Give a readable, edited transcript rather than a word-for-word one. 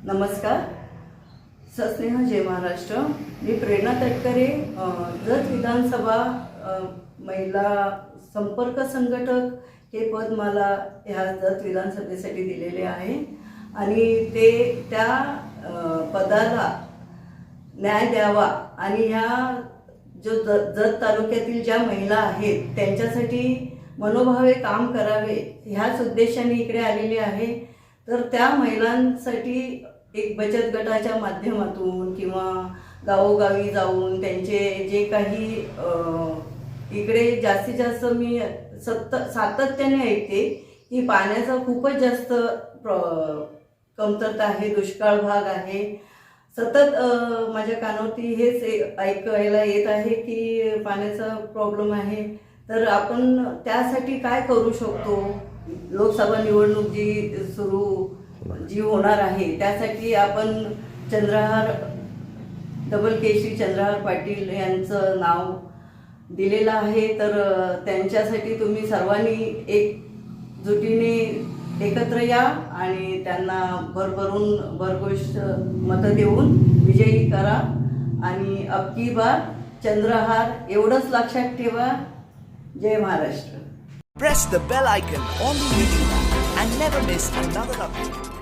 नमस्कार. सस्नेह जय महाराष्ट्र. मी प्रेरणा तटकरे. जत विधानसभा महिला संपर्क संघटक हे पद मला ह्या जत विधानसभेसाठी दिलेले आहे आणि ते त्या पदाला न्याय द्यावा आणि ह्या जो जत तालुक्यातील ज्या महिला आहेत त्यांच्यासाठी मनोभावे काम करावे ह्याच उद्देशाने इकडे आलेले आहे. तर त्या महिलांसाठी एक बचत गटाच्या माध्यमातून किंवा गावोगावी जाऊन त्यांचे जे काही इकडे जास्तीत जास्त मी सातत्याने ऐकते की पाण्याचा खूपच जास्त कमतरता आहे, दुष्काळ भाग आहे. सतत माझ्या कानावरती हेच ऐकायला येत आहे की पाण्याचा प्रॉब्लेम आहे. तर आपण त्यासाठी काय करू शकतो? लोकसभा निवडणूक जी होणार आहे त्यासाठी आपण चंद्रहार डबल केशरी चंद्रहार पाटील यांचं नाव दिलेलं आहे. तर त्यांच्यासाठी तुम्ही सर्वांनी एकजुटीने एकत्र या आणि त्यांना भरघोष मतं देऊन विजयी करा आणि अब की बार चंद्रहार एवढंच लक्षात ठेवा. जय Maharashtra. Press the bell icon on the video and never miss another update.